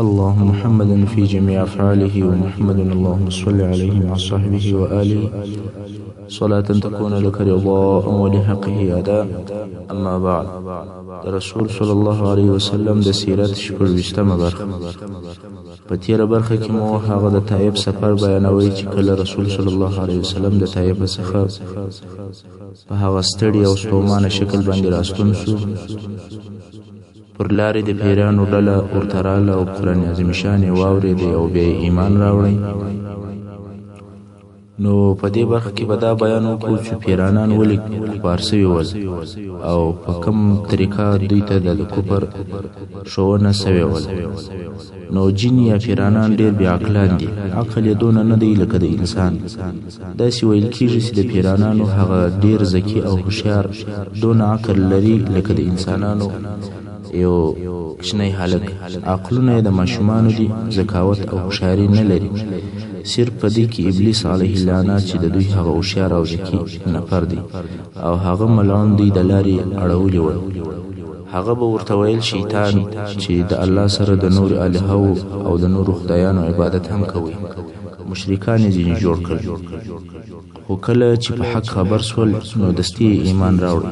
اللهم محمدا في جميع أفعاله ومحمد اللهم صل عليه مع صحبه وآله صلاة تكون لك رضاء ولحقه أداء. أما بعد، رسول صلى الله عليه وسلم د سیرت شپږویشتمه برخه. په تیره برخه کې مو هغه د طائف سفر بیانوي چې کله رسول صلی الله علیه وسلم د طائف څخه په هغه ستړي او ستومانه شکل باندې راستون شو. پر لارې د پیرانو ډله ورته راله او قرآن عظیم شان یې واورېدی او بیا یې ایمان راوړی. نو په دې برخه کې به دا بیان وکړو چې پیرانان ولې کفار سوي ول او په کوم طریقه دوی ته د کفر ښوونه سوې ول. نو جن یا پیرانان ډېر بې عقلان دي، عقل یې دونه نه دی لکه د انسان. داسې ویل کېږي چې د پیرانانو هغه ډېر ذکي او هوښیار دونه عقل لري لکه د انسانانو یو کوچنی هلک. عقلونه یې د ماشومانو دي، ذکاوت او هوښیاري نه لري. صرف په دې کې ابلیس علیه اللعنات چې د دوی هغه هوښیار او ذکي نفر دی او هغه ملعون دوی د لارې اړولي ول. هغه به ورته ویل شیطان چې د الله سره د نور الهو او د نور خدایانو عبادت هم کوي. مشرکان یې ځینې جوړ کړل، خو کله چې په حق خبر سول نو دستي ایمان راوړ.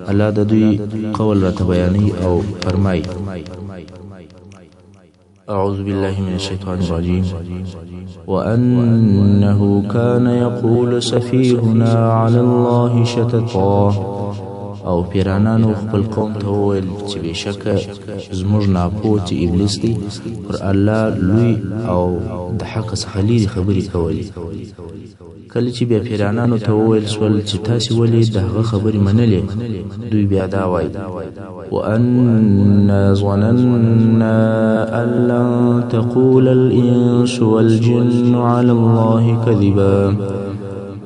الله د دوی قول راته بیانوي او فرمایي: أعوذ بالله من الشيطان الرجيم وأنه كان يقول سفيهنا على الله شططا. او پیرانانو خپل قوم ته وویل چې بېشکه زموږ ناپوه چې ابلیس دی پر الله لوی او د حق څخه لیرې خبرې کولې. کله چې بیا پیرانانو ته وویل سول چې تاسې ولې د هغه خبرې منلې، دوی بیا دا وایي: وأنا ظننا أن لن تقول الإنس والجن على الله كذبا.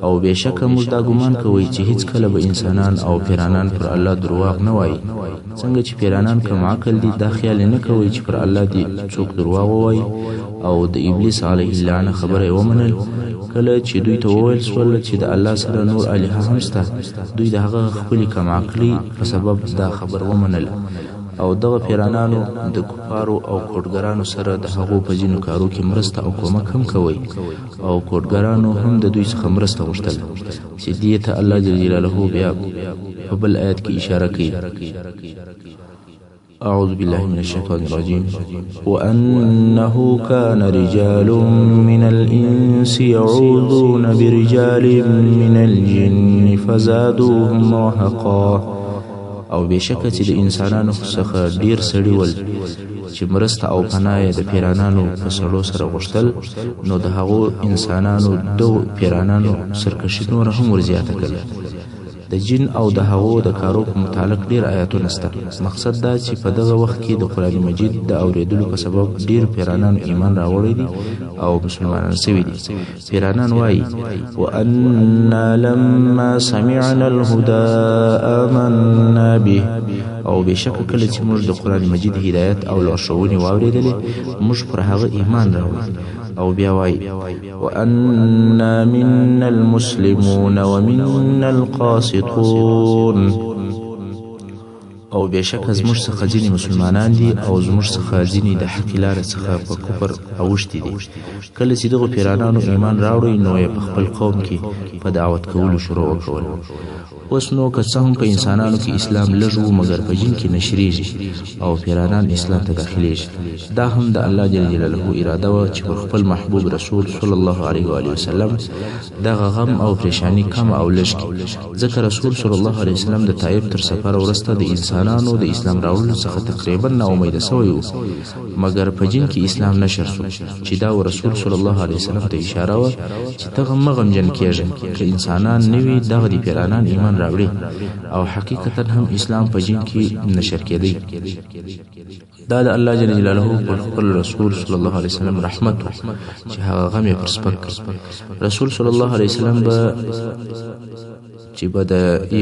او بېشکه موږ دا ګمان کوئ چې هیڅ کله به انسانان او پیرانان پر الله درواغ نه وایي. څنګه چې پیرانان کم عقل دي، دا خیال نه کوي چې پر الله دي څوک درواغ ووایي. او د ابلیس علیه اللعنه خبره یې ومنل. کله چې دوی ته وویل سول چې د الله سره نور الهه هم شته، دوی د هغه خپلې کم عقلي په سبب دا خبر ومنل. او دغه پیرانانو د کفارو او کوډګرانو سره د هغو په ځینو کارو کې مرسته او کومک هم کوي. او کوډګرانو هم د دوی څخه مرسته غوښتل چې دې ته الله جل جلاله بیا په بل آیت کې اشاره کوي: أعوذ بالله من الشيطان الرجيم وأنه كان رجال من الإنس يعوذون برجال من الجن فزادوهم رهقا. او بېشکه چې د انسانانو څخه ډیر سړي ول چې مرسته او پناه د پیرانانو په سړو سره غوښتل، نو د هغو انسانانو دو پیرانانو سرکشي نور هم ورزیاته کړه. د جن او د هغو د کارو په متعلق ډیر آیاتونه شته. مقصد دا چې په دغه وخت کې د قرآن مجید د اوریدلو په سبب ډیر پیرانان ایمان راوړی دي او مسلمانان سوي دي. پیرانان وایي: وأنا لما سمعنا الهدى آمنا به. او بېشکه کله چې موږ د قرآن مجید هدایت او لارښوونې واورېدلې، موږ پر هغه ایمان راوړو. او بیا وایي: وأنا منا المسلمون ومنا القاسطون. او بېشکه زموږ څخه ځینې مسلمانان دي او زموږ څخه ځینې د حقې لارې څخه په کفر اوښتي دي. کله چې دغو پیرانانو ایمان راوړی، نو یې په خپل قوم کې په دعوت کولو شروع وکول. اوس نو که څه هم په انسانانو کې اسلام لږ و، مګر په جن کې نشریږي او پیرانان اسلام ته داخلیږي. دا هم د الله جل جلاله اراده وه چې پر خپل محبوب رسول صلی الله علیه و آله وسلم دغه غم او پریشانی کم او لږ کړي. ځکه رسول صلی الله علیه وسلم د طائف تر سفر وروسته د انسانانو د اسلام راوړلو څخه تقریبا ناامیده سوی و، مګر په جن کې اسلام نشر شو چې دا رسول صلی الله علیه وسلم ته اشاره وه چې ته مه غمجن کېږه، که انسانان نه وي دغه د پیرانان ایمان راوړي. او حقیقتا هم اسلام په جن کې نشر کېدی. دا د الله جل جلاله پر خپل رسول صلی الله علیه وسلم رحمت و چې هغه غم یې پر سپک کړ. رسول صلی الله علیه وسلم به چې به د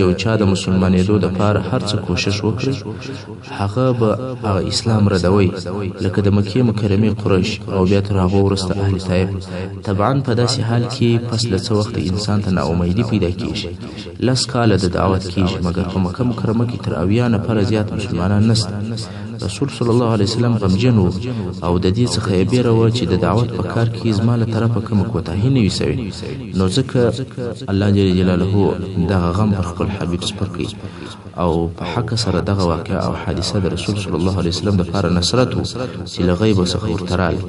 یو چا د مسلمانېدو دپاره هر څه کوشش وکړي، هغه به هغه اسلام ردوي، لکه د مکې مکرمې قریش او بیا تر هغو وروسته اهل طائف. طبعا په داسې حال کې پس له څه وخت انسان ته ناامیدي پیدا کېږي. 10 کاله د دعوت کېږي، مګر په مکه مکرمه کې تر 80 نفره زیات مسلمانان نشته. رسول صلی الله علیه وسلم غمجن او د دې څخه یې بیره وه چې د دعوت په کار کې زما له طرفه کومه کوتاهي نه وي سوې، نو ځکه الله جل جلاله دغه غم پر خپل حبیب سپر کوي او په حق سره دغه واقعه او حادثه د رسول صلی الله علیه وسلم دپاره نصرت و چې له غیبه څخه ورته راغلی.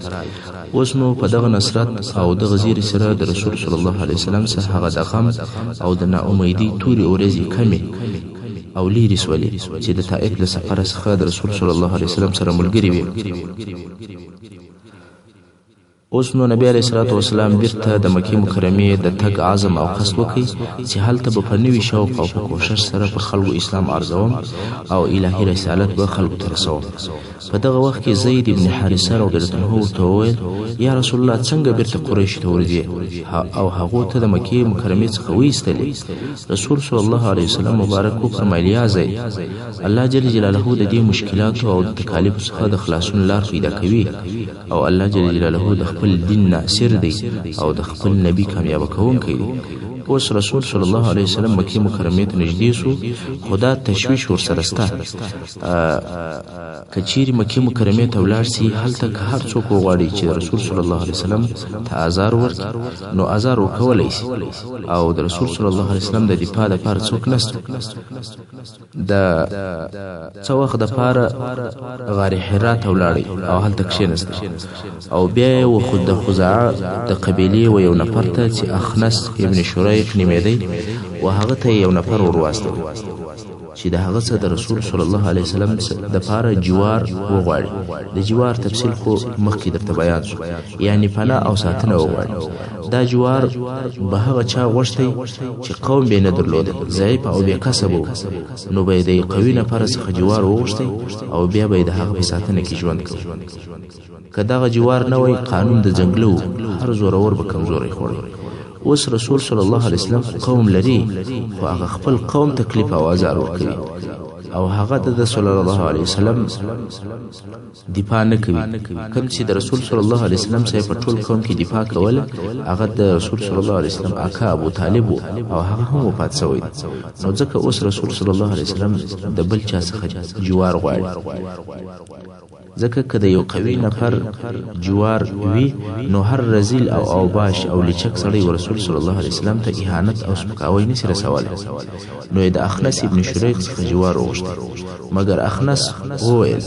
اوس نو په دغه نصرت او دغه زیري سره د رسول صلی الله علیه وسلم څخه هغه د غم او د ناامیدۍ تورې ورځې کمې او لیرې سولې چې د طائف له سفره څخه د رسول صلی الله علیه وسلم سره ملګري وي. اوس نو نبی علیه الصلاة والسلام بیرته د مکې مکرمې د تګ عزم او قصد وکړي چې هلته به په نوي شوق او په کوشش سره په خلکو اسلام عرضوم او الهي رسالت به خلکو ته رسوم. په دغه وخت کې زید ابن حارثه رضی الله عنه ورته وویل یا رسول الله څنګه بیرته قریشو ته ورځې او هغو ته د مکې مکرمې څخه وایستلې؟ رسول صلی الله علیه وسلم مبارک وفرمیل یا زید الله جل جلاله د دې مشکلاتو او د تکالیفو څخه د خلاصون لار پیدا کوي او الله جل جلاله د خپل دین ناصر دی او د خپل نبی کامیابه کوونکی دی. اوس رسول صلی الله علیه وسلم مکې مکرمې ته نږدې سو، خدا تشویش ورسره سته که چیرې مکې مکرمې ته ولاړ سي هلته که هر څوک وغواړي چې رسول صلی الله علیه وسلم ته ازار ورکړي نو ازار ورکولی سي او د رسول صلی الله علیه وسلم د دفاع دپاره څوک نسته. د څه وخت دپاره غار حرا ته ولاړی او هلته کښېنسته او بیا یې وخود د خزاعه د قبیلې و یو نفر ته چې اخنس ابن شریق نومېدی و هغه ته یو نفر ورواستوي چې د هغه څه د رسول صلی الله علیه وسلم دپاره جوار وغواړي. د جوار تفصیل خو مخکې درته بیان شو، یعنی پناه او ساتنه وغواړي. دا جوار به هغه چا غوښتی چې قوم بې نه درلوده، ضعیف او بې کسب و، نو به یې د قوي نفر څخه جوار وغوښتی او بیا به یې د هغه په ساتنه کې ژوند کوي. که دغه جوار نه وی قانون د جنګله و، هر زورور به کمزوری خوړی. اوس رسول صلی الله علیه وسلم قوم لري خو هغه خپل قوم تکلیف او ازار ورکوي او هغه د صلی الله علیه وسلم دفاع نه کوي. کوم چې د رسول صلی الله علیه وسلم سره په ټول قوم کې دفاع کوله هغه د رسول صلی الله علیه وسلم اکا ابو طالب او هغه هم وفات شوی. نو ځکه اوس رسول صلی الله علیه وسلم د بل چا څخه جوار غواړي، ځکه که د یو قوي نفر جوار وي نو هر رزیل او اوباش او لچک سړی و رسول صلی الله علیه وسلم ته اهانت او سپکاوی نشي رسولی. نو یې د اخنس ابن شریق څخه جوار وغوښتی، مګر اخنس وویل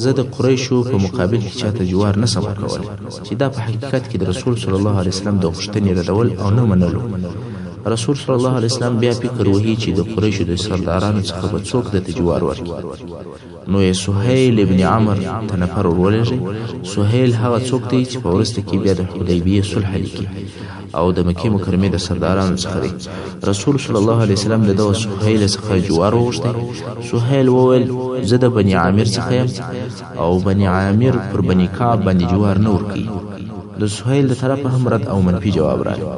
زه د قریشو په مقابل کې چاته جوار نسم ورکولی، چې دا په حقیقت کې د رسول صلی الله علیه وسلم د غوښتنې ردول او نه منلو. رسول صلی الله علیه وسلم بیا فکر وهي چې د قریشو د سردارانو څخه به څوک درته جوار ورکړي. نو یې سهیل ابن عمر ته نفر ورولېږي. سهیل هغه څوک دی چې په وروسته کې بیا د حدیبیې صلح لیکي او د مکې مکرمې د سردارانو څخه دی. رسول صلی الله علیه وسلم د دغه سهیل څخه جوار وغوښتی. سهیل وویل زه د بني عامر څخه یم او بني عامر پر بني کعب باندې جوار نه ورکوي. د سهیل د طرفه هم رد او منفي جواب راغی.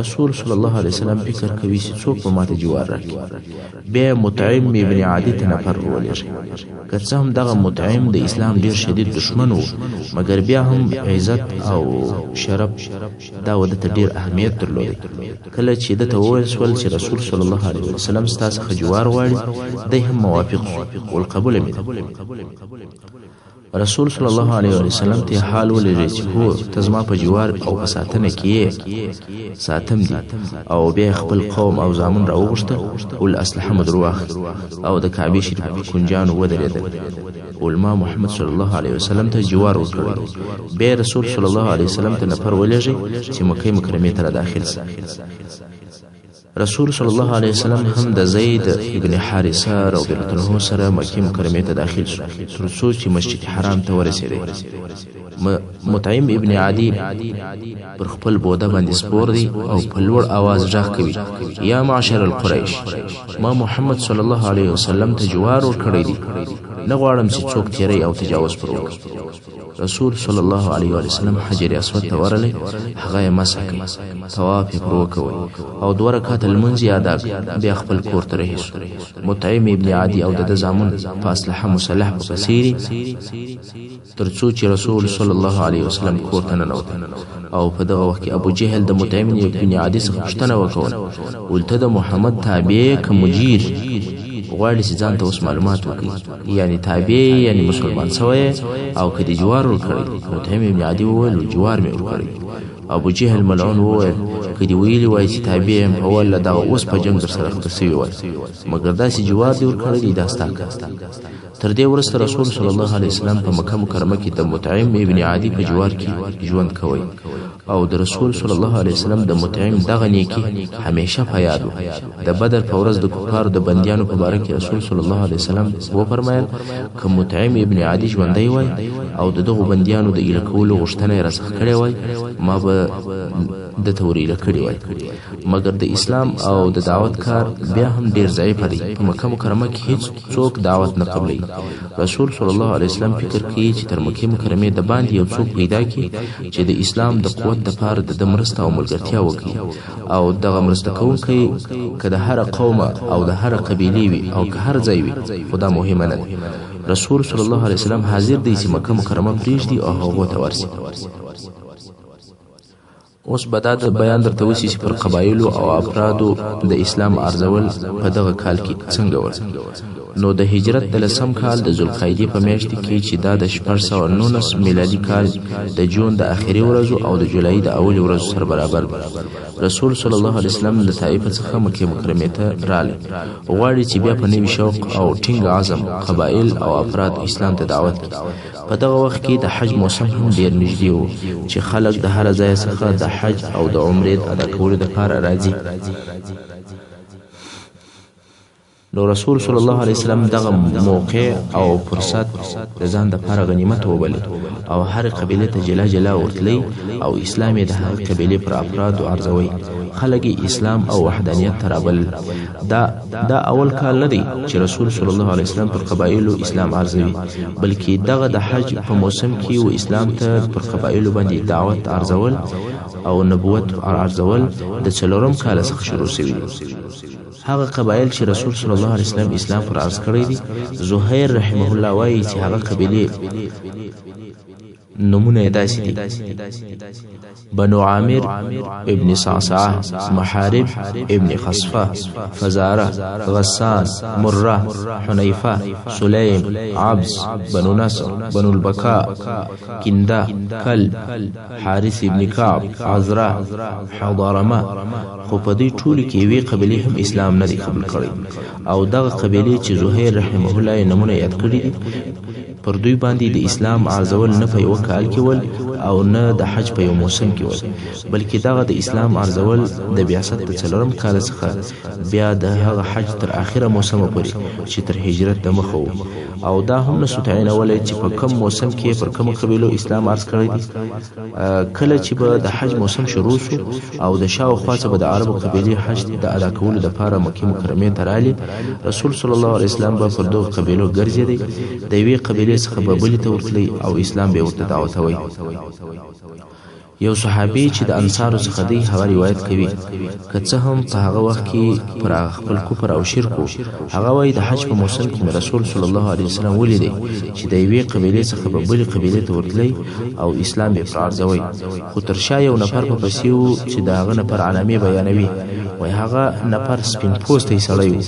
رسول صلی الله علیه وسلم فکر کوي چې څوک به ماته جوار راکړي. بیا مطعم ابن عدي ته نفر ورولېږي. که څه هم دغه مطعم د اسلام ډېر شدید دشمن و، مګر بیا هم عزت او شرف دا وده ته ډېر اهمیت درلود. کله چې ده ته وویل شول چې رسول صلی الله علیه وسلم ستا څخه جوار غواړي، دی هم موافق شو، والقبوله مې ده. رسول صلی الله علیه وسلم ته حال ولېږي چې هو ته زما په جوار او په ساتنه کې ساتم دي. او بیا خپل قوم او زامن راوغوښته او الاسلحه مو در واخیست او د کعبې شریف په کنجانو ودرېدل. علما محمد صلی الله علیه وسلم ته جوار ورکړی. بیا رسول صلی الله علیه وسلم ته نفر ولېږي چې مکې مکرمې ته داخل شي. رسول صلی الله علیه وسلم هم د زید ابن حارثه رضی الله عنه سره مکې مکرمې ته داخل شو تر څو چې مسجد حرام ته ورسېدی. مطعم ابن عدي پر خپل بوده باندې سپور دی او په لوړ आवाज غږ کوي یا معاشر القریش، ما محمد صلی الله علیه وسلم ته جوار ورکړی دی، نه غواړم چې څوک تیری او تجاوز پر وکړي. رسول صلی الله علیه وسلم حجر اسود ته ورغلی، هغه یې مسح کړ، طواف یې پر وکوی او 2 رکعاته لمونځ یې ادا کړ. بیا خپل کور ته رهي شو. مطعم ابن عدي او د زامن په اسلحه مسلح په پسیري تر څو چې رسول صلی الله علیه وسلم کور ته ننوت. او په دغه وخت کې ابو جهل د مطعم ابن عدي څخه پوښتنه وکړه، ولته د محمد تابع که مجیر غواړي چې ځان ته اوس معلومات وکړي یعنی تابع یعنی مسلمان سوی او که دې جوار ورکړی. مطعم ابن عدي وویل جوار مې ورکړی. ابو جهل ملعون وویل که دې ویلي وای چې تابع یم والله دغه اوس په جنګ درسره خبر سوي وای مګر داسې جوار دې ورکړی دی دا ستا کار. تر دې وروسته رسول صلی الله علیه وسلم په مکه مکرمه کې د مطعم ابن عدي په جوار کې ژوند کوي او د رسول صلی الله علیه وسلم د مطعم دغه نیکی همیشه په یاد و. د بدر په ورځ د کفارو د بندیانو په باره کې رسول صلی الله علیه وسلم وفرمایل که مطعم ابن عدي ژوندی وای او د دغو بندیانو د ایله کولو غوښتنه یې راڅخه کړې وای ما به د ته ور ایله کړې وای. مګر د اسلام او د دعوت کار بیا هم ډېر ضعیفه دی. په مکه مکرمه کې هیڅ څوک دعوت نه قبلوي. رسول صلی الله علیه وسلم فکر کوي چې تر مکې مکرمې د باندې یو څوک پیدا کړي چې د اسلام د قوت دپاره د مرسته او ملګرتیا وکړي او دغه مرسته کوونکی که د هره قوم او د هره قبیلې وي او که هر ځای وي خو دا مهمه نه ده. رسول صلی الله علیه وسلم حاضر دی چې مکه مکرمه پرېږدي او هغو ته ورسي. اوس به دا د بیان درته وشي چې پر قبایلو او افرادو د اسلام ارزول په دغه کال کې څنګه ول. نو د هجرت د 10 کال د ذوالقعدې په میاشت کې چې دا د 1419 میلادي کال د جون د اخري ورځو او د جولای د اولي ورځو سره برابر رسول صلی الله علیه وسلم د طائف څخه مکه مکرمه ته راغی. غواړي چې بیا په نوي شوق او ټینګ عزم قبایل او افراد اسلام ته دعوت کړي. په دغه وخت کې د حج موسم هم ډیر نږدې و چې خلک د هر ځای څخه د حج او د عمرې ادا کولو لپاره راځي. نو رسول صلی الله علیه وسلم دغه موقع او فرصت د ځان لپاره غنیمت وبلل او هر قبیله ته جلا جلا ورتلی او اسلام د هر قبیله پر افراد ارزوي. خلک اسلام او وحدانیت ترابل. دا اول کال نه دی چې رسول صلی الله علیه وسلم پر قبایلو اسلام ارزوي بلکې دغه د حج په موسم کې و اسلام ته پر قبایلو باندې دعوت ارزول او نبوت ارزول د 4 کال څخه شروع شوی. هغه قبایل چې رسول صلی الله علیه وسلم اسلام پر عرض کړی دي زهیر رحمه الله وایي چې هغه قبیله نمونه داسې دي: بنو عامر ابن صعصعه، محارب ابن خصفه، فزاره، غسان، مره، حنیفه، سلیم، عبس، بنو نصر، بنو البکاء، کنده، کلب، حارث ابن کعب، عذره، حضارمه. خو په دې ټولو کې یوې قبیلې هم اسلام نه دی قبول کړی او دغه قبیلې چې زهیر رحمه الله یې نمونه یاد کړي دي پر دوی باندې د اسلام عرضول نه په یو کال کې ول او نه د حج په یو موسم کې ول بلکې دغه د اسلام عرضول د بعثت د 4 کال څخه بیا د هغه حج تر اخره موسم پورې چې تر هجرت د مخه او دا هم نسو تعینولای چې په کوم موسم کې پر کوم قبیلو اسلام عرض کړی دي. کله چې به د حج موسم شروع شو او د شاوخوا څخه د عربو قبیلې حج د ادا کولو لپاره مکه مکرمه ته راغلی رسول صلی الله علیه وسلم به پر دغه قبیلو ګرځېدی د یوې قبیلې څخه به بلې ته ورتلی او اسلام به ورته دعوتوي. یو صحابي چې د انصارو څخه دی هغه روایت کوي که څه هم په هغه وخت کې پر خپل کفر او شرک هغه وایي د حج په موسم کې رسول صلی الله علیه وسلم ولیدي چې د یوې قبیلې څخه به بلې قبیلې ته ورتلی او اسلام یې پرارځوي خو تر شا یو نفر په پسې و چې د هغه نفر علامې بیانوي وایي هغه نفر سپین پوستی سړی و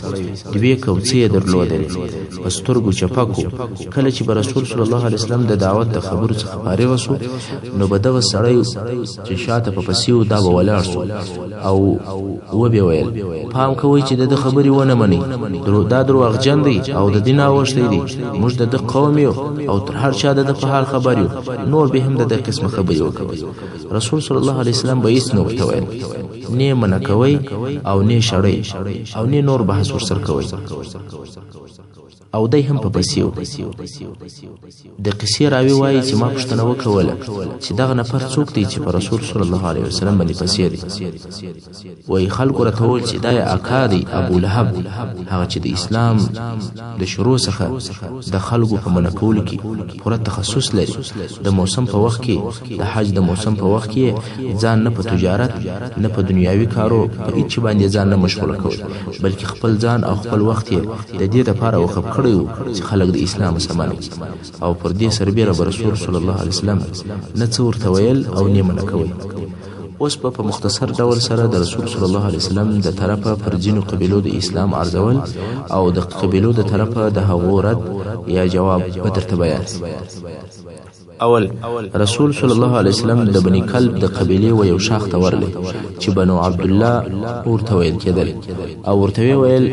دوې کوڅې یې درلودلې په سترګو چپک کله چې به رسول صلی الله علیه وسلم د دعوت د خبرو څخه فارغ شو نو به دغه سړی چې شاته په پسیو دا به ولاړ شو او وبې ویل پام کوئ چې د خبرې ونه منئ دا دروغجن دی او د دین اوښتی دی موږ د قوم یو او تر هر چا د په حال خبر یو نور به هم د قسم خبرې وکړي. رسول صلی الله علیه وسلم به هیڅ نه ورته ویل نه منع کوئ او نه شړئ او نه نور بحث ورسره کوئ او دای هم په پسیو. د قصې راوی وایي چې ما پوښتنه وکوله چې دغه نفر څوک دی چې په رسول صلی الله علیه وسلم باندې پسې دی وایي خلکو راته وویل چې دا یې اکا دی ابو لهب هغه چې د اسلام د شروع څخه د خلکو په منع کولو کې پوره تخصص لري د موسم په وخت کې د حج د موسم په وخت کې ځان نه په تجارت نه په دنیاوي کارو په هیڅ باندې ځان نه مشغوله کول بلکې خپل ځان او خپل وخت یې د دې لپاره وقف چې خلق د اسلام سمانه او پر دې سربېره رسول صلی الله علیه وسلم نه څه ورته ویل او نه منع کوي. اوس په مختصر ډول سره د رسول صلی الله علیه وسلم د طرفه پر ځینو قبیلو د اسلام ارزول او د قبیلو د طرفه د هغو رد یا جواب به درته بیان. اول رسول صلی الله علیه وسلم د بنی کلب د قبیله و یو شاخ ته ورلی چې بنو عبد الله ورته ویل کېدل او ورته ویل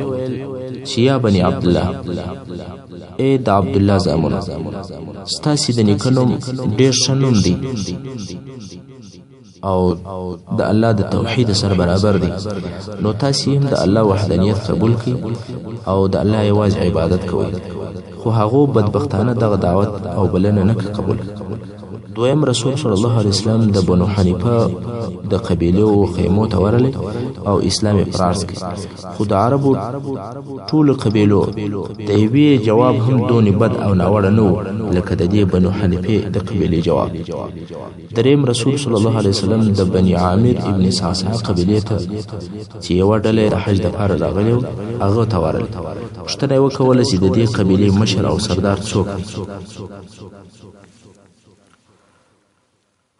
چې یا بنی عبد الله اے د عبد الله زامنو ستاسو د نیکنوم ډیر شنوم دی او د الله د توحید سره برابر دي نو تاسو هم د الله وحدانیت قبول کړئ او د الله یوازې عبادت کوئ خو هغه بدبختانه دغه دعوت او بلنه نه قبول. دویم رسول صلی الله علیه وسلم د بنو حنیفه د قبیله او خیمو ته ورلی او اسلام اقرار کړ خو د عربو ټول قبیلو د یوې جواب هم دونې بد او ناوړه نه لکه د دې بنو حنیفه د قبیله جواب. دریم رسول صلی الله علیه وسلم د بنی عامر ابن صعصع قبیله ته چې یو ډله د حج لپاره راغلی هغه ته ورلی پوښتنه یې وکوله چې د دې قبیله مشر او سردار څوک دی.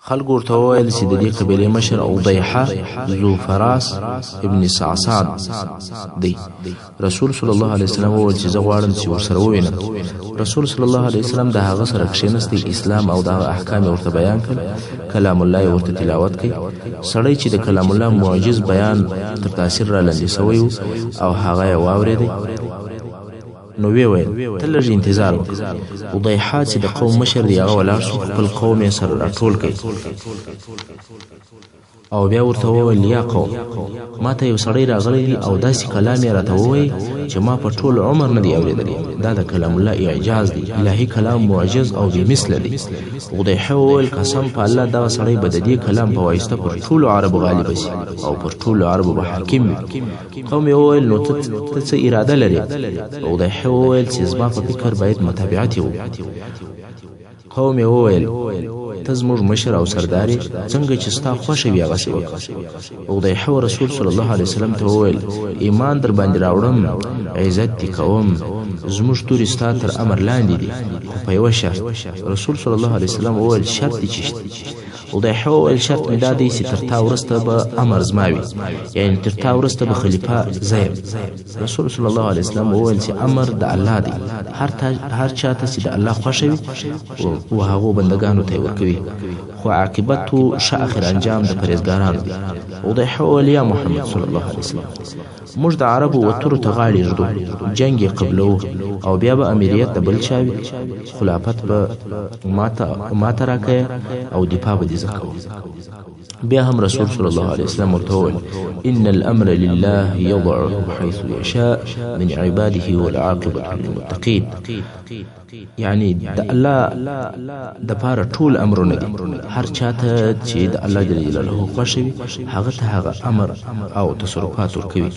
خلق ورته وویل چې د دې قبیلې مشر عضیحه ذو فراس ابن صعصع دی. رسول صلی الله علیه وسلم وویل چې زه غواړم چې ورسره ووینم. رسول صلی الله علیه وسلم د هغه سره کښېنستی اسلام او د هغه احکام ورته بیان کړل کلام الله ورته تلاوت کړي. سړی چې د کلام الله معجز بیان تر تاثیر را لاندې سوی او هغه یې واورېدی نو ویل ته لږ انتظار وکړه. عضیحه چې د قوم مشر دی هغه ولاړ شو خپل قوم یې سره راټول کړي او بیا ورته وویل یا قوم ما ته یو سړی راغلی دی او داسې کلام یې راته ووایي چې ما په ټول عمر نه دی اورېدلی. دا د کلام الله اعجاز دی الهي کلام معجز او بې مثله دی. عضیحه وویل قسم په الله دغه سړی به د دې کلام په واسطه پر ټولو عربو غالب شي او پر ټولو عربو به حاکم وي. قوم یې وویل نو ته څه اراده لرې؟ عضیحه وویل چې زما په فکر باید متابعت یې وکړو. قوم یې وویل ته زموږ مشر او سردار څنګه چې ستا خوښه وي هغسې وکړه. عضیحه رسول صلی الله علیه وسلم ته وویل ایمان در باندې راوړم عزت دې کوم زموږ تورې ستا تر امر لاندې دي خو په یوه شرط. رسول صلی الله علیه وسلم وویل شرط دې چیشته؟ عضیحه وویل شرط مې دا دی چې تر تا وروسته به امر زما وي یعنې تر تا وروسته به خلیفه زه یم. رسول صلی الله علیه وسلم وویل چې امر د الله دی هر چا ته چې د الله خوښه وي و هغو بندګانو ته یې ورکوي خو عاقبت ښه اخر انجام د پرهیزګارانو دی. عضیحه وویل یا محمد صلی الله علیه وسلم موږ د عربو وترو ته غاړې ږدو جنګ یې قبلوو او بیا به امیریت د بل چا وي خلافت به ماته راکوې او دفاع به دې زه کوم. بیا هم رسول صلی الله علیه وسلم ورته وویل ان الامر لله یضعه حیث یشاء من عباده والعاقبة للمتقین یعنی د الله د پاره ټول امرونه دي هر چاته چې د الله جل جلاله خوښ وي هغه ته هغه امر او تصرفات ورکوي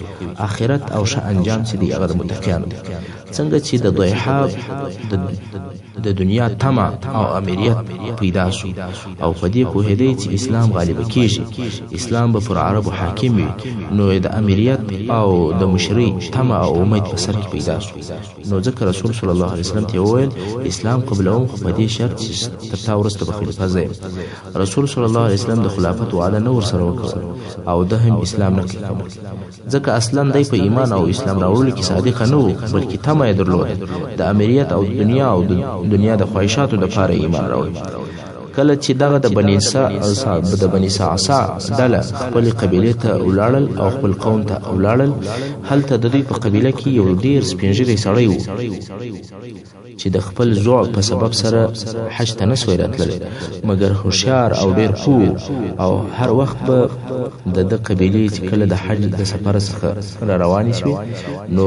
آخرت او ښه انجام چې دی هغه د متقینانو دی. څنګه چې د ضیحه د دنیا طمع او امیریت پیدا شو او په دې پوهېدی چې اسلام غالب کیږي اسلام به پر عربو حاکم وي نو د امیریت او د مشري طمع او امید په سر کې پیدا شو. نو ځکه رسول صلی الله علیه وسلم ته وویل اسلام قبلوم خو په دې شرط چې تر تا وروسته به خلیفه زه یم. رسول صلی الله علیه وسلم د خلافت وعده نه ورسره وکړه او ده هم اسلام نه قبول ځکه اصلا دی په ایمان او اسلام راوړلو کې صادق نه و بلکې طمع یې درلود د امیریت او دنیا د خواهشاتو دپاره ایمان راوړي. کله چې دغه د بني صعصع ډله خپل قبیلې ته ولاړل او خپل قوم ته ولاړل هلته د دوی په قبیله کې یو ډیر سپینږیری سړی و چې د خپل ضعف په سبب سره حج ته نه سوی راتللی مګر هوښیار او ډیر پوه او هر وخت به د قبیلې چې کله د حج د سفر څخه را روانې شوې نو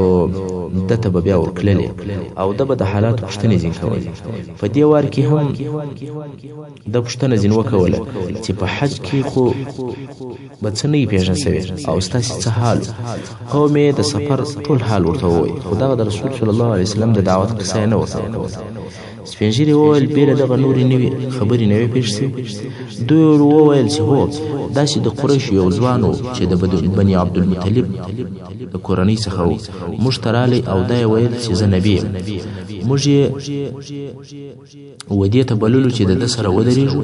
ده ته به بیا ورتللی او ده به د حالاتو پوښتنې ځینې کولې. په دې وار کې هم د پوښتنه ځینې وکوله چې په حج کې خو به څه نه یې پېژنه سوې او ستاسې څه حال قوم یې د سفر ټول حال ورته ووایي خو دغه د رسول صلی الله علیه وسلم د دعوت قصه یې نه ورته وکوله. سپین ږیري وویل بیره دغه نورې نوې خبرې نه وې پېښ شوې. دوی وویل چې هو داسې د قریشو یو ځوان و چې د بني عبدالمطلب د کورنۍ څخه و. موږ ته رالی او دا یې ویل چې زه نبي یم. موږ یې ودې ته بللو چې د ده سره ودرېږو،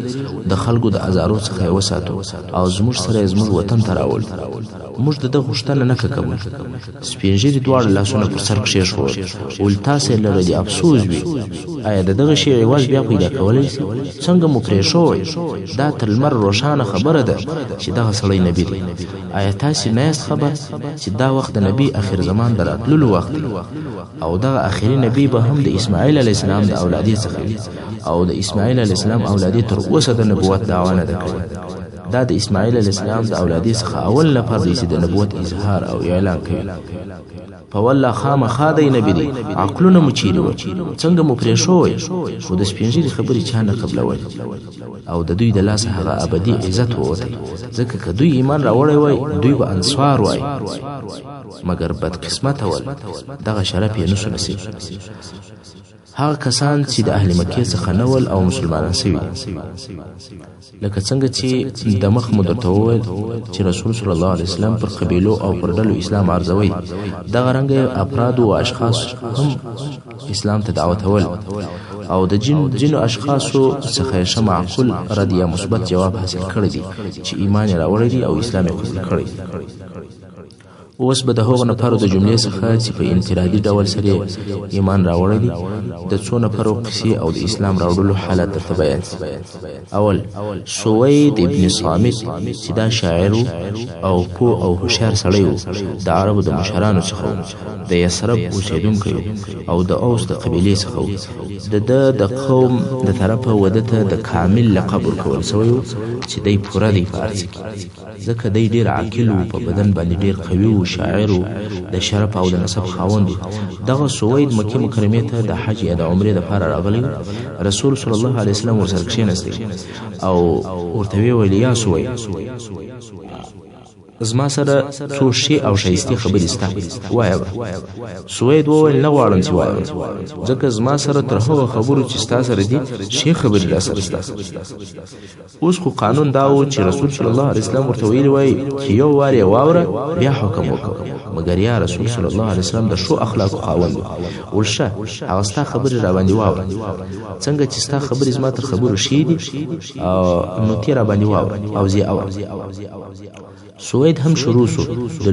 د خلکو د ازارو څخه یې وساتو او زموږ سره یې زموږ وطن ته راول. موږ د ده غوښتنه نه کوو. سپین ږیري دواړه لاسونه پر سر کښېښول ویل تاسې لره دې افسوس وي. آیا د دغه شی عوض بیا پیدا کولی شي؟ څنګه مو پرېښوئ؟ دا تر لمر روښانه خبره ده چې دغه سړی نبي دی. آیا تاسې نه یاست خبر چې دا وخت د نبي اخر زمان د راتللو وخت دی او دغه اخري نبي به هم د اسماعیل علیه السلام د اولادې څخه وي او د اسماعیل علیه السلام اولادې تر اوسه د نبوت دعوا نه ده کړې. دا د اسماعیل علیه السلام د اولادې څخه اول نفر دی چې د نبوت اظهار او اعلان کوي. په والله خامخا دی نبي دی. عقلونه مو چیرې وه؟ څنګه مو پرېښوئ؟ خو د سپین ږیري خبرې چا نه قبلول او د دوی د لاسه هغه ابدي عزت ووتی، ځکه که دوی ایمان راوړی وای دوی به انصار وای، مګر بدقسمته ول دغه شرف یې نسو نصیب. هغه کسان چې د اهل مکې څخه نه ول او مسلمانان سوي لکه څنګه چې د مخ مو درته وویل چې رسول صلی الله علیه وسلم پر قبیلو او پر ډلو اسلام عرضوي، دغه رنګه افرادو او اشخاص هم اسلام ته دعوتول او د جنو اشخاصو څخه ښه معقول رد یا مثبت جواب حاصل کړی دی چې ایمان یې راوړی دی او اسلام یې قبول کړی. اوس به د هغو نفرو د جملې څخه چې په انفرادي ډول سره ایمان راوړی دی د څو نفرو قصې او د اسلام راوړلو حالت درته بیان شي. اول سوید ابن صامت چې دا شاعر او پوه او هوښیار سړی و، د عربو د مشرانو څخه و، د یثرب اوسېدونکی او د اوس د قبیلې څخه و. د قوم د طرفه وده ته د کامل لقب ورکول سوی و چې دی پوره دی په هر څه کې، ځکه دی ډېر عاقل و، په بدن باندې ډېر قوي و، شاعر و، د شرف او د نسب خاوند و. دغه سوید مکې مکرمې ته د حج یا د عمرې دپاره راغلی. رسول صلی الله علیه وسلم ورسره کښېنستی او ورته ویې ویل یا سوید زما سره څو ښې او ښایستې خبرې سته، وایه به. سوید وویل نه غواړم چې وایم، ځکه زما سره تر هغو خبرو چې ستا سره دي ښې خبرې را سره سته. اوس خو قانون دا و چې رسول صلی الله علیه وسلم ورته ویلي وای چې یو وار یې واوره بیا حکم وکړه، مګر یا رسول صلی الله علیه وسلم د ښو اخلاقو خاوند و. ول ښه هغه ستا خبرې را باندې واوره، څنګه چې ستا خبرې زما تر خبرو ښې دي نو تې را باندې واوره او زه اورم. سوید هم شروع سو د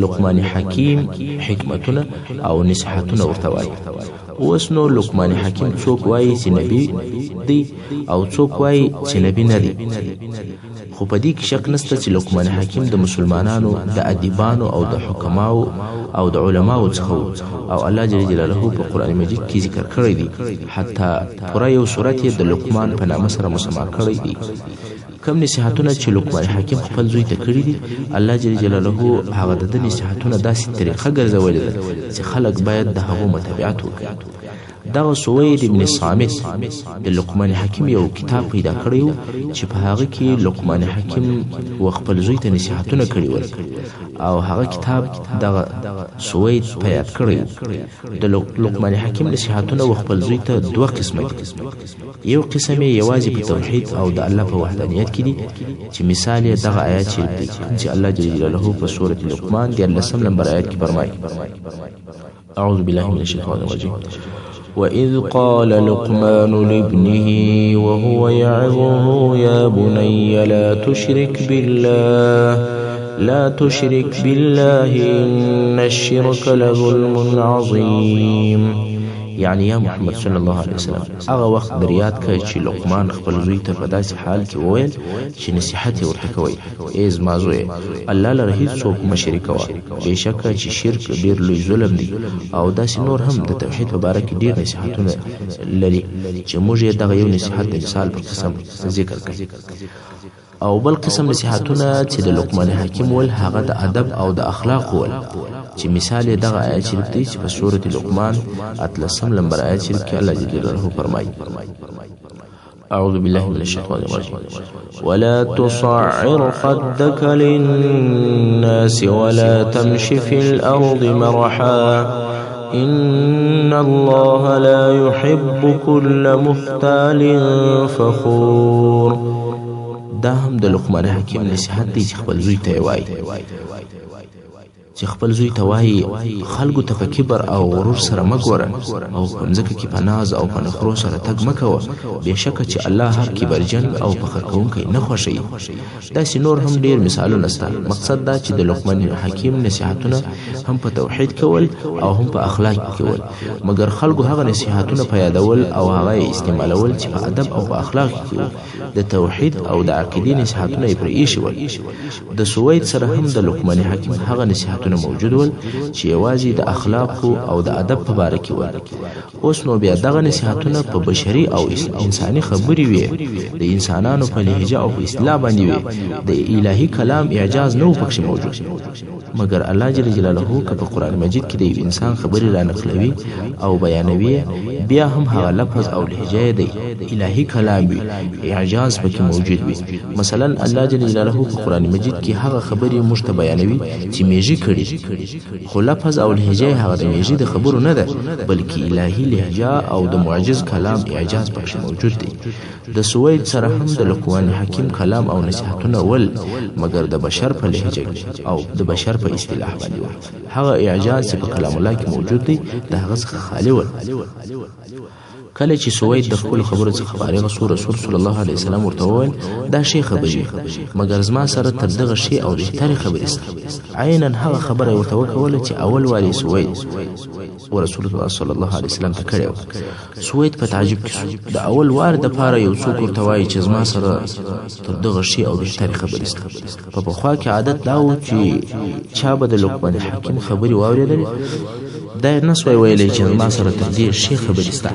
لقمان حکیم حکمتونه او نصیحتونه ورته وایي. اوس نو لقمان حکیم څوک وایي چې نبی دی او څوک وایي چې نبی نه دی، خو په دې کې شک نسته چې لقمان حکیم د مسلمانانو د ادیبانو او د حکماو او د علماو څخه او الله جل جلاله په قرآن مجید کې ذکر کړی دی، حتی پوره یو سورت یې د لقمان په نامه سره مسما کړی دی. کم نصیحتونه چې لقمان حکیم خپل زوی ته کړي دي، الله جل جلاله هغه د نصیحتونه داسې طریقه ګرځولې ده چې خلک باید د هغو متابعت وکړي. دغه سوید ابن صامت د لقمان حکیم یو کتاب پیدا کړی و چې په هغه کې لقمان حکیم و خپل زوی ته نصیحتونه کړي ول او هغه کتاب دغه سوید په یاد کړی. د لقمان حکیم نصیحتونه و خپل زوی ته دوه قسمه دي. یو قسم یې یوازې په توحید او د الله په وحدانیت کې دي چې مثال یې دغه آیات شریف دی چې الله جل جلاله په سورة لقمان 14 نمبر آیات کې فرمایي: اعوذ بالله من الشیطان الرجیم وَإِذْ قَالَ لُقْمَانُ لِابْنِهِ وَهُوَ يَعِظُهُ يَا بُنَيَّ لَا تُشْرِكْ بِاللَّهِ إِنَّ الشِّرْكَ لَظُلْمٌ عَظِيمٌ. یعنی یا محمد صلی الله علیه وسلم هغه وخت در یاد کړه چې لقمان خپل زوی ته په داسې حال کې وویل چې نصیحت یې ورته کوئ: ای زما زویه، الله لره هېڅوک مه شریکوه، بېشکه چې شرک ډېر لوی ظلم دی. او داسې نور هم د توحید په باره کې ډېر نصیحتونه لري چې موږ یې دغه یو نصیحت د مثال پر قسم ذکر کړي. او بل قسم نصیحتونه چې د لقمان حکیم ول هغه د ادب او د اخلاق ول چې مثال یې دغه آیت شریف دی چې په سورة لقمان 18 نمبر آیت شریف کې الله جل جلاله فرمایي: اعوذ بالله من الشیطان الرجیم ولا تصعر خدك للناس ولا تمش في الارض مرحا إن الله لا يحب كل مختال فخور. دا هم د لقمان حکیم نصیحت دی چې خپل زوی ته وایي چې خپل زوی ته وایي خلکو ته په کبر او غرور سره مه ګوره او په ځمکه کې په ناز او په نخرو سره تګ مه کوه، بېشکه چې الله هر کبرجن او فخر کوونکی نه خوښوي. داسې نور هم ډېر مثالونه شته. مقصد دا چې د لقمان حکیم نصیحتونه هم په توحید کول او هم په اخلاق کول، مګر خلکو هغه نصیحتونه په یادول او هغه استعمالول چې په ادب او په اخلاق کې د توحید او د عقیدې نصیحتونه یې پرې ایښي ول. د سوید سره هم د لقمان حکیم هغه نصیحتونه موجود ول چې یوازې د اخلاق او د ادب په باره کې ول. اوس نو بیا دغه نصیحتونه په بشري او انساني خبرې وي، د انسانانو په لهجه او په اصطلاح باندې وي، د الهي کلام اعجاز نه و پکښې موجود. مګر الله جل جلاله که په قرآن مجید کې د یو انسان خبرې را نقلوي او بیانوي، بیا هم هغه لفظ او لهجه د الهي کلام وي، اعجاز پکې موجود وي. مثلا الله جل جلاله په قرآن مجید کې هغه خبرې موږ ته بیانوي چې میږي کړي، خو لفظ او لهجه هغه د میږي د خبرو نه ده، بلکې الهي لهجه او د معجز کلام اعجاز پکې موجود دی. د سوید سره هم د لقمان حکیم کلام او نصیحتونه ول، مګر د بشر په لهجه او د بشر په اصطلاح باندې ول. هغه اعجاز چې په کلام الله کې موجود دی د هغه څخه خالی ول. کله چې سوید د خپل خبرو څخه فارغ شو، رسول صلی الله علیه وسلم ورته وویل دا شی خبرې، مګر زما سره تر دغه شی او بهترې خبرې شته. عینا هغه خبره ورته وکوله چې اول واري سوید ورسول الله صلی الله علیه وسلم ته کړې وه. سوید په تعجب کې شو. د اول وار دپاره یو څوک ورته وایي چې زما سره تر دغه شی او بهترې خبرې شته. په پخوا کې عادت دا و چې چا به د لقمان حکیم خبرې واورېدلې، دا یې نه سوی ویلی چې زما سره تر دې شی خبرې شته.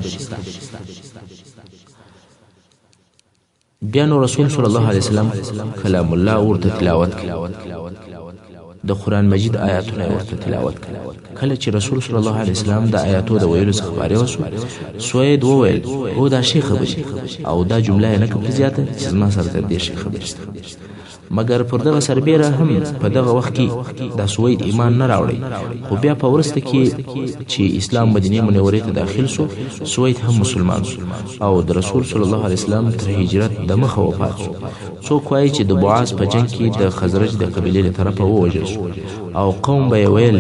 بیا نو رسول صلی الله علیه وسلم کلام الله ورته تلاوت کړ، د قرآن مجید آیاتونه ورته تلاوت کړ. کله چې رسول صلی الله علیه وسلم د آیاتو د ویلو څخه فارغ شو، سوید وویل او دا شی خبرې، او دا جمله یې نه کړه زیاته چې زما سره تر دې شی خبرې شته. مګر پر دغه سربیره هم په دغه وخت کې د سوید ایمان نه راوړی، خو بیا په وروسته کې چې اسلام مدینه منورې ته داخل شو، سوید هم مسلمان شو او د رسول صلی الله علیه وسلم تر هجرت د مخه وفات شو. څوک وایي چې د بعاث په جنگ کې د خزرج د قبیلې له طرفه ووژل شو او قوم به یې ویل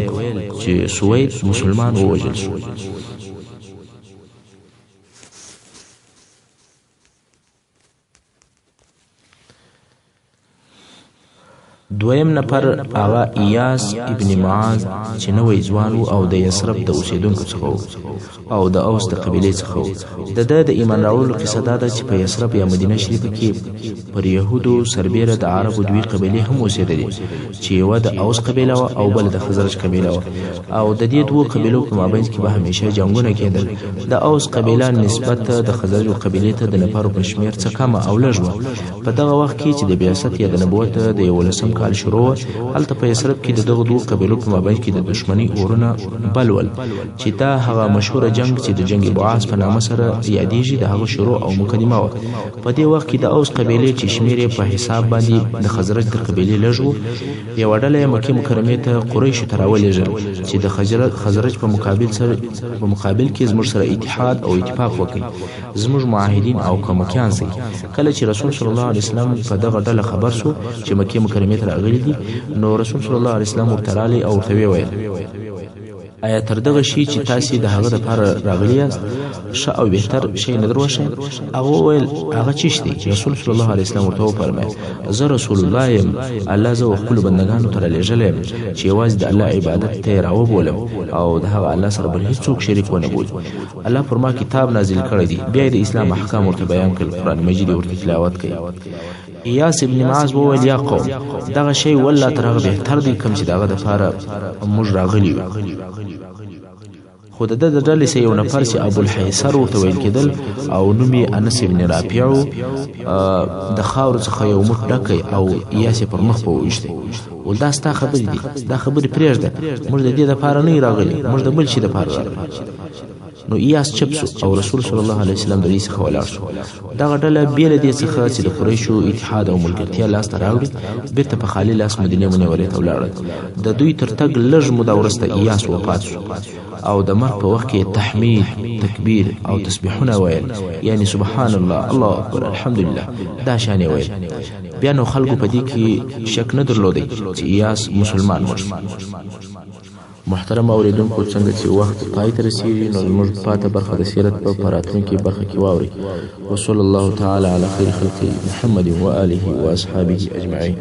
چې سوید مسلمان ووژل شو. دویم نفر هغه ایاس ابن معاذ چې نوی ځوان و او د یثرب د اوسیدونکو څخه و او د اوس د قبیلې څخه و. د ده د ایمان راوړلو قصه دا ده چې په یثرب یا مدینه شریفه کې پر یهودو سربیره د عربو دوی قبیلې هم اوسېدلې چې یوه د اوس قبیله وه او بله د خزرج قبیله وه، او د دې دوو قبیلو په مابینځ کې به همیشه جنګونه کېدل. د اوس قبیله نسبت د خزرج قبیلې ته د نفرو په شمېر څه کمه او لږ وه. په دغه وخت کې چې د بعثت یا د نبوت د 11 کال شروع، هلته په یثرب کې د دغه دوو قبیلو په مابین کې د دشمنۍ اورونه بل ول، چې دا هغه مشهوره جنگ چې د جنگ بعاث په نامه سره یادېږي د هغه شروع او مقدمه وه. په دې وخت کې د اوس قبیلې چې شمېر یې په حساب باندې د خزرج تر قبیلې لږ و، یوه ډله یې مکې مکرمې ته قریشو ته راولېږل چې د خزرج په مقابل کې زموږ سره اتحاد او اتفاق وکړي، زموږ معاهدین او کمکیان سي. کله چې رسول صلی الله علیه وسلم په دغه ډله خبر شو چې مکې مکرمې ته راغلي دي، نو رسول صلی الله علیه وسلم ورته راغلی او ورته ویل آیا تر دغه شي چې تاسې د هغه دپاره راغلي یاست ښه او بهتر شی نه در وښیم؟ هغه وویل هغه چیش دی؟ رسول صلی الله علیه وسلم ورته وفرمیل زه رسول الله یم، الله زه و خپلو بندګانو ته رالیږلی یم چې یوازې د الله عبادت ته یې راوبولم او د هغه الله سره بل هېڅوک شریک ونه بولي. الله پر ما کتاب نازل کړی دی. بیا یې د اسلام احکام ورته بیان کړل، قرآن مجید یې ورته تلاوت کوي. ایاس ابن معاذ وویل یا قوم دغه شی والله تر هغه بهتر دی کوم چې د هغه دپاره موږ راغلي یو. خو د ده د ډلې څخه یو نفر چې ابوالحیصر ورته ویل کېدل او نوم یې انس ابن رافع و، د خاورو څخه یو موټ ډکی او ایاس یې پر مخ په وویشتی. ول دا ستا خبرې دي، دا خبرې پرېږده، موږ د دې دپاره نه یو راغلي، موږ د بل شي دپاره راغلي. نو ایاس چپ سو او رسول صلی الله علیه وسلم د دې څخه ولاړ شو. دغه ډله بې له دې څخه چې د قریشو اتحاد او ملګرتیا لاسته راوړي بېرته په خالي لاس مدینې منورې ته ولاړل. د دوی تر تګ لږ موده وروسته ایاس وفات شو او د مرګ په وخت کې تحمید، تکبیر او تسبیحونه ویل، یعنی سبحان الله، الله اکبر، الحمدلله دا شان یې ویل. بیا نو خلکو په دې کې شک نه درلودی چې ایاس مسلمان مړ شو. محترم اوریدونکو، څنګه چې وخت پای ته رسیږي نو زموږ پاته برخه د سیرت په راتلونکي برخه کې واورئ. وصلی الله تعالی علی خیر خلقه محمد و آله و اصحابه اجمعین.